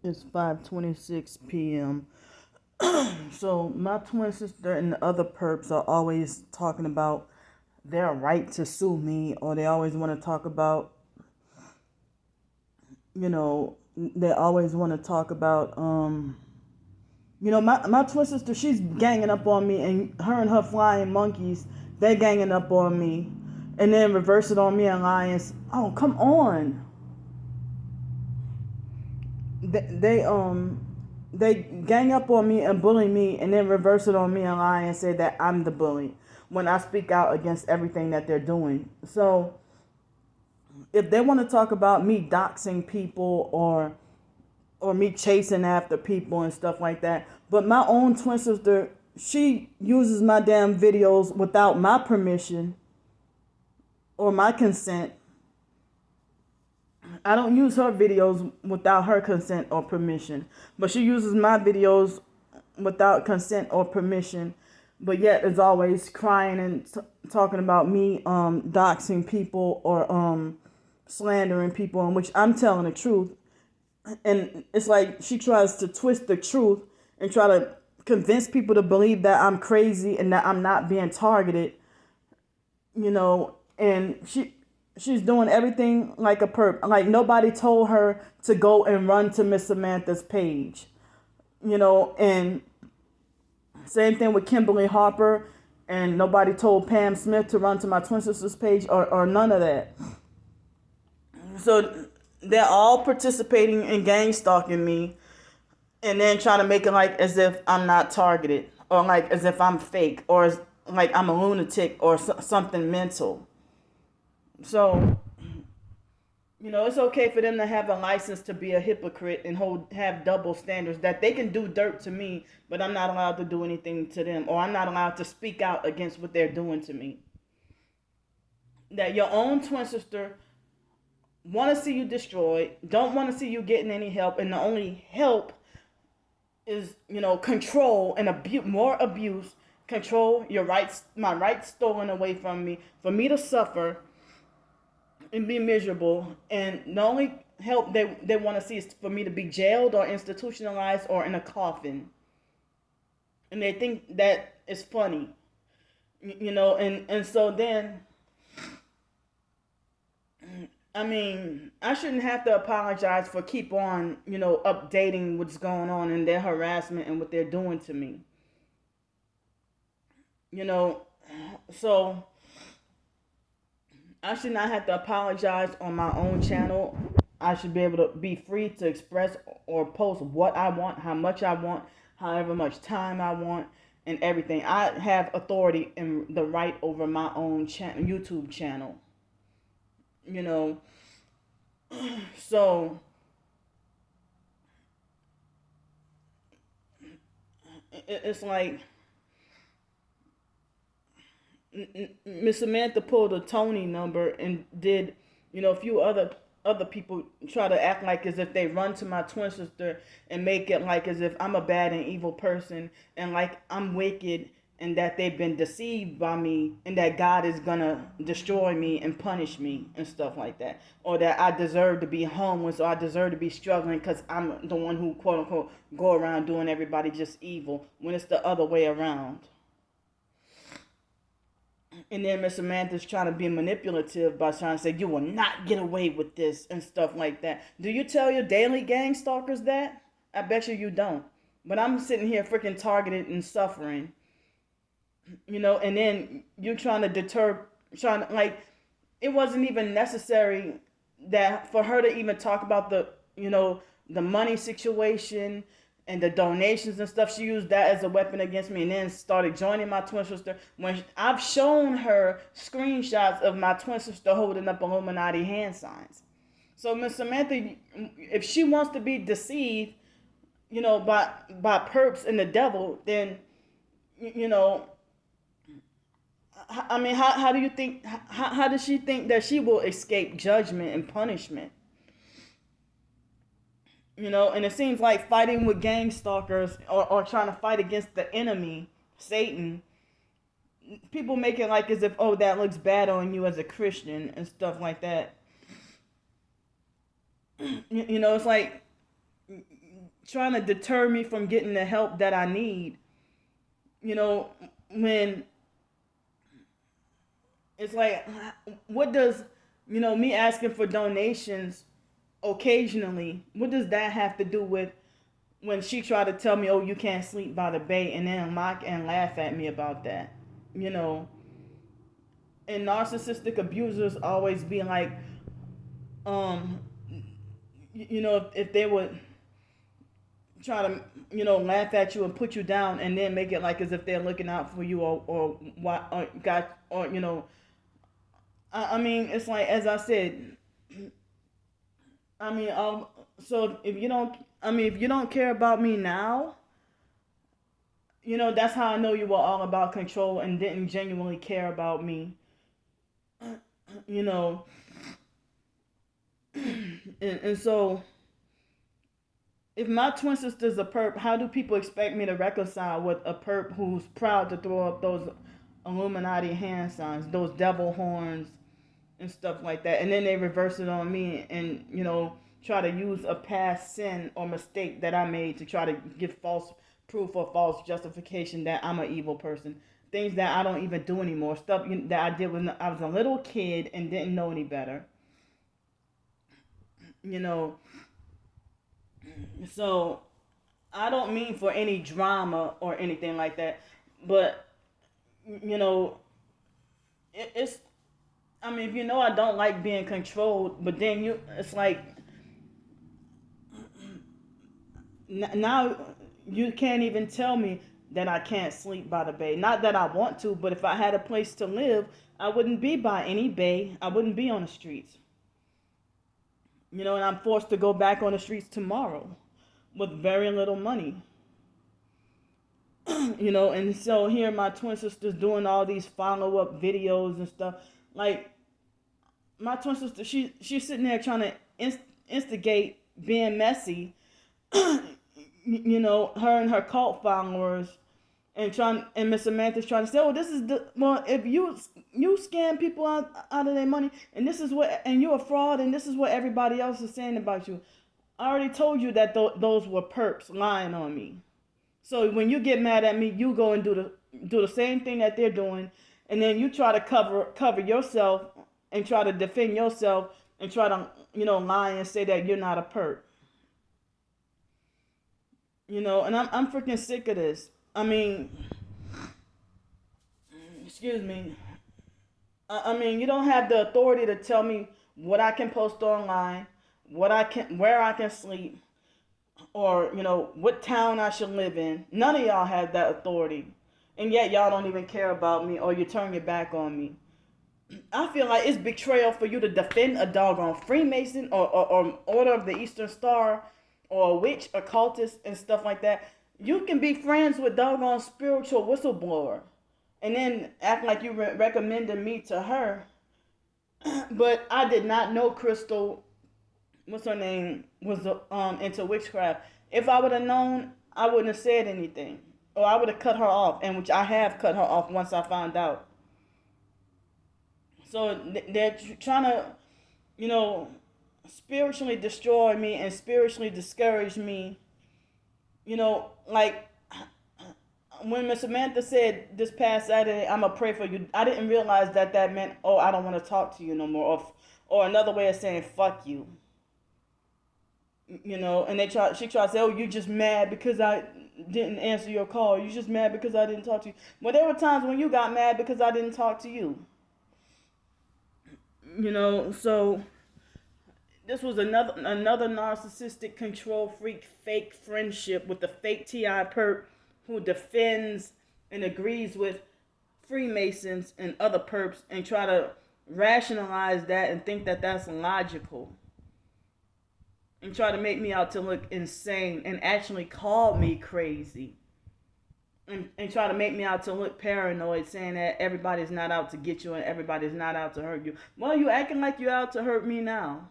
It's 5:26 p.m. So my twin sister and the other perps are always talking about their right to sue me, or they always want to talk about, they always want to talk about, my twin sister, she's ganging up on me, and her flying monkeys, they ganging up on me, and then reverse it on me and lions. Oh, come on. They gang up on me and bully me, and then reverse it on me and lie and say that I'm the bully when I speak out against everything that they're doing. So if they want to talk about me doxing people, or me chasing after people and stuff like that, but my own twin sister, she uses my damn videos without my permission or my consent. I don't use her videos without her consent or permission, but she uses my videos without consent or permission, but yet is always crying and talking about me doxing people, or slandering people, in which I'm telling the truth. And it's like she tries to twist the truth and try to convince people to believe that I'm crazy and that I'm not being targeted, and she's doing everything like a perp. Like nobody told her to go and run to Miss Samantha's page, and same thing with Kimberly Harper, and nobody told Pam Smith to run to my twin sister's page, or none of that. So they're all participating in gang stalking me, and then trying to make it like as if I'm not targeted, or like as if I'm fake, or like I'm a lunatic or something mental. So, it's okay for them to have a license to be a hypocrite and have double standards, that they can do dirt to me, but I'm not allowed to do anything to them, or I'm not allowed to speak out against what they're doing to me. That your own twin sister want to see you destroyed, don't want to see you getting any help, and the only help is, control and more abuse, control your rights, my rights stolen away from me, for me to suffer and be miserable. And the only help they want to see is for me to be jailed or institutionalized or in a coffin. And they think that is funny, and so then, I mean, I shouldn't have to apologize for keep on, updating what's going on in their harassment and what they're doing to me. You know, so I should not have to apologize on my own channel. I should be able to be free to express or post what I want, how much I want, however much time I want, and everything. I have authority and the right over my own YouTube channel. You know, so it's like Miss Samantha pulled a Tony number and did, a few other people try to act like as if they run to my twin sister and make it like as if I'm a bad and evil person, and like I'm wicked, and that they've been deceived by me, and that God is gonna destroy me and punish me and stuff like that, or that I deserve to be homeless, or I deserve to be struggling because I'm the one who quote unquote go around doing everybody just evil, when it's the other way around. And then Miss Samantha's trying to be manipulative by trying to say, you will not get away with this and stuff like that. Do you tell your daily gang stalkers that? I bet you don't. But I'm sitting here freaking targeted and suffering. And then you're trying to like, it wasn't even necessary that for her to even talk about the money situation and the donations and stuff. She used that as a weapon against me, and then started joining my twin sister when I've shown her screenshots of my twin sister holding up Illuminati hand signs. So Miss Samantha, if she wants to be deceived, by perps and the devil, then I mean, how do you think? How does she think that she will escape judgment and punishment? And it seems like fighting with gang stalkers, or trying to fight against the enemy, Satan, people make it like as if, oh, that looks bad on you as a Christian and stuff like that. It's like trying to deter me from getting the help that I need. You know, when it's like, what does, me asking for donations occasionally, what does that have to do with when she tried to tell me, oh, you can't sleep by the bay, and then mock and laugh at me about that? You know, and narcissistic abusers always be like, um, if they would try to, laugh at you and put you down, and then make it like as if they're looking out for you, or what, or got, or I mean, it's like, as I said, I mean, so if you don't care about me now, that's how I know you were all about control and didn't genuinely care about me. You know, and so if my twin sister's a perp, how do people expect me to reconcile with a perp who's proud to throw up those Illuminati hand signs, those devil horns, and stuff like that, and then they reverse it on me and try to use a past sin or mistake that I made to try to give false proof or false justification that I'm an evil person, things that I don't even do anymore, stuff that I did when I was a little kid and didn't know any better. So I don't mean for any drama or anything like that, but it's, I mean, if I don't like being controlled, but then it's like, now you can't even tell me that I can't sleep by the bay. Not that I want to, but if I had a place to live, I wouldn't be by any bay. I wouldn't be on the streets. And I'm forced to go back on the streets tomorrow with very little money. And so here my twin sister's doing all these follow-up videos and stuff. Like, my twin sister, she's sitting there trying to instigate being messy. Her and her cult followers, and Miss Samantha's trying to say, oh, this is if you scam people out of their money, and this is what, and you're a fraud, and this is what everybody else is saying about you. I already told you that those were perps lying on me. So when you get mad at me, you go and do the same thing that they're doing, and then you try to cover yourself and try to defend yourself and try to lie and say that you're not a perp. And I'm freaking sick of this. I mean, excuse me. I mean, you don't have the authority to tell me what I can post online, where I can sleep, or what town I should live in. None of y'all have that authority, and yet y'all don't even care about me, or you turn your back on me. I feel like it's betrayal for you to defend a doggone Freemason or Order of the Eastern Star or a witch, occultist, and stuff like that. You can be friends with doggone spiritual whistleblower and then act like you recommended me to her. But I did not know Crystal, what's her name, was into witchcraft. If I would have known, I wouldn't have said anything. Or I would have cut her off, and which I have cut her off once I found out. So they're trying to, spiritually destroy me and spiritually discourage me. Like when Miss Samantha said this past Saturday, I'm going to pray for you, I didn't realize that meant, oh, I don't want to talk to you no more. Or another way of saying, fuck you. And she tried to say, oh, you just mad because I didn't answer your call. You just mad because I didn't talk to you. Well, there were times when you got mad because I didn't talk to you. So this was another narcissistic control freak fake friendship with the fake T.I. perp who defends and agrees with Freemasons and other perps and try to rationalize that and think that that's logical and try to make me out to look insane and actually call me crazy and try to make me out to look paranoid, saying that everybody's not out to get you and everybody's not out to hurt you. Well, you acting like you're out to hurt me now.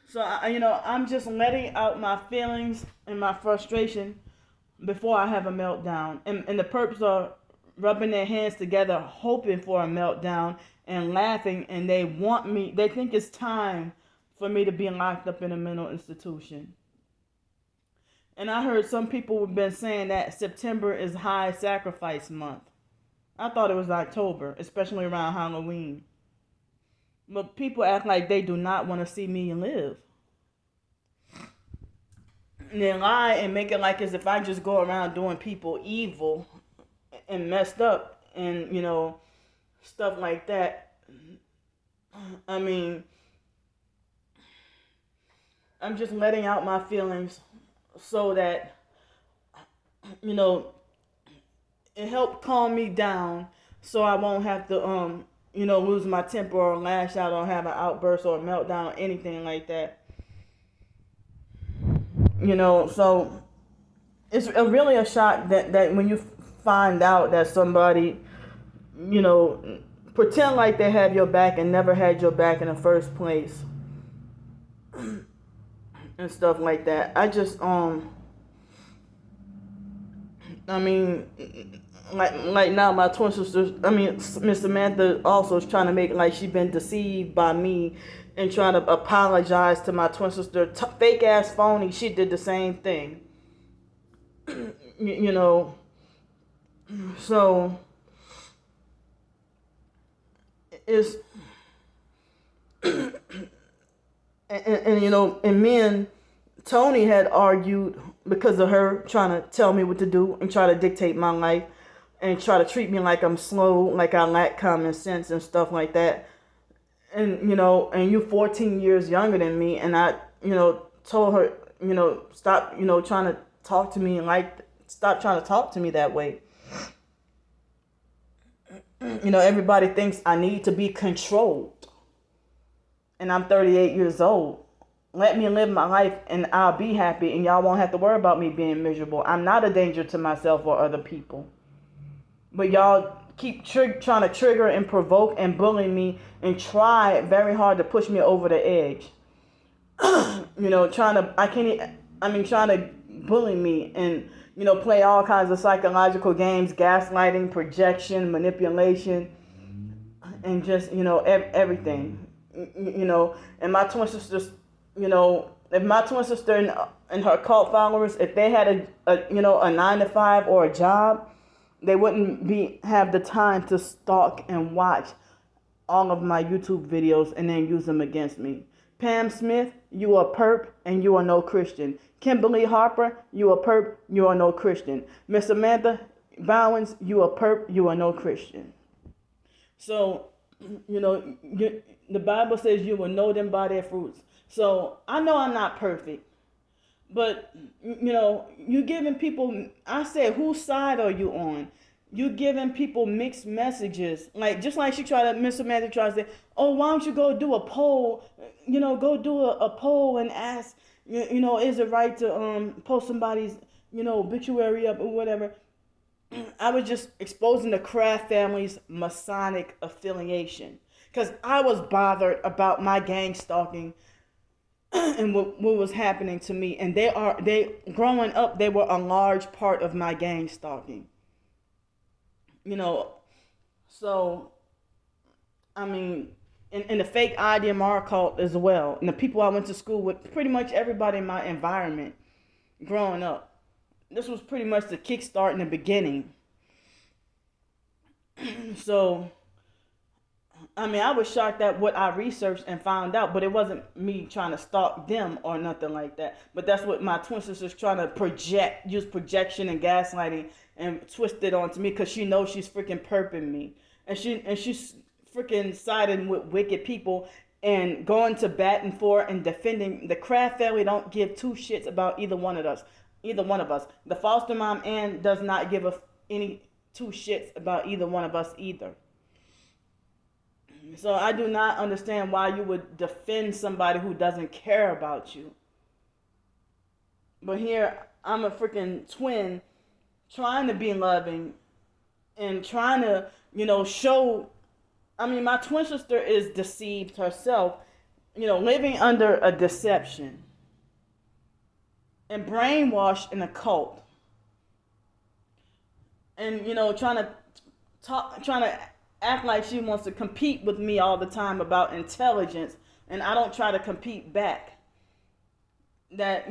So, I'm just letting out my feelings and my frustration before I have a meltdown. And the perps are rubbing their hands together, hoping for a meltdown and laughing. And they think it's time for me to be locked up in a mental institution. And I heard some people have been saying that September is high sacrifice month. I thought it was October, especially around Halloween. But people act like they do not want to see me live. And they lie and make it like as if I just go around doing people evil and messed up and, stuff like that. I mean, I'm just letting out my feelings so that, it helped calm me down so I won't have to, lose my temper or lash out or have an outburst or a meltdown or anything like that. So it's really a shock that when you find out that somebody, pretend like they have your back and never had your back in the first place and stuff like that. I just, like now my twin sister, Miss Samantha also is trying to make like she been deceived by me and trying to apologize to my twin sister. Fake ass phony, she did the same thing. So it's and me and Tony had argued because of her trying to tell me what to do and try to dictate my life and try to treat me like I'm slow, like I lack common sense and stuff like that. And and you 14 years younger than me, and I told her stop trying to talk to me stop trying to talk to me that way. Everybody thinks I need to be controlled, and I'm 38 years old. Let me live my life and I'll be happy, and y'all won't have to worry about me being miserable. I'm not a danger to myself or other people. But y'all keep trying to trigger and provoke and bully me and try very hard to push me over the edge. Trying to bully me and, play all kinds of psychological games, gaslighting, projection, manipulation, and just, everything. And my twin sisters, if my twin sister and her cult followers, if they had a 9-to-5 or a job, they wouldn't have the time to stalk and watch all of my YouTube videos and then use them against me. Pam Smith, you a perp and you are no Christian. Kimberly Harper, you a perp, you are no Christian. Miss Samantha Bowens, you a perp, you are no Christian. So, the Bible says you will know them by their fruits. So I know I'm not perfect, but you giving people, I said, whose side are you on? You giving people mixed messages, just like Miss Samantha tries to say, oh, why don't you go do a poll? Go do a poll and ask, is it right to post somebody's obituary up or whatever. I was just exposing the Kraft family's Masonic affiliation because I was bothered about my gang stalking and what was happening to me. And they growing up, they were a large part of my gang stalking. So, and the fake IDMR cult as well. And the people I went to school with, pretty much everybody in my environment growing up. This was pretty much the kickstart in the beginning. So, I was shocked at what I researched and found out, but it wasn't me trying to stalk them or nothing like that. But that's what my twin sister's trying to use projection and gaslighting and twist it onto me because she knows she's freaking perping me. And she's freaking siding with wicked people and going to bat and forth and defending. The Kraft family don't give two shits about either one of us. The foster mom Ann does not give any two shits about either one of us either. So I do not understand why you would defend somebody who doesn't care about you. But here, I'm a freaking twin trying to be loving and trying to, show. My twin sister is deceived herself, living under a deception and brainwashed in a cult. And, trying to act like she wants to compete with me all the time about intelligence, and I don't try to compete back. That,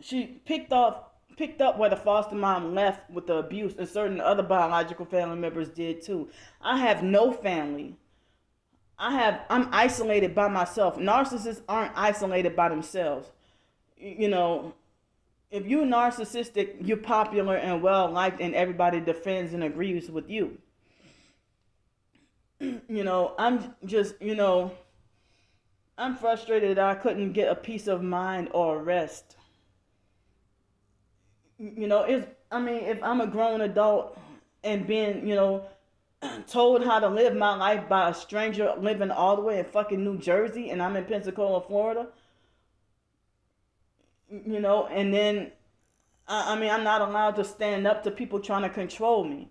she picked off picked up where the foster mom left with the abuse, and certain other biological family members did too. I have no family. I'm isolated by myself. Narcissists aren't isolated by themselves. You know, if you're narcissistic, you're popular and well liked, and everybody defends and agrees with you. I'm just, I'm frustrated that I couldn't get a peace of mind or rest. If I'm a grown adult and being, told how to live my life by a stranger living all the way in fucking New Jersey, and I'm in Pensacola, Florida, and then, I'm not allowed to stand up to people trying to control me.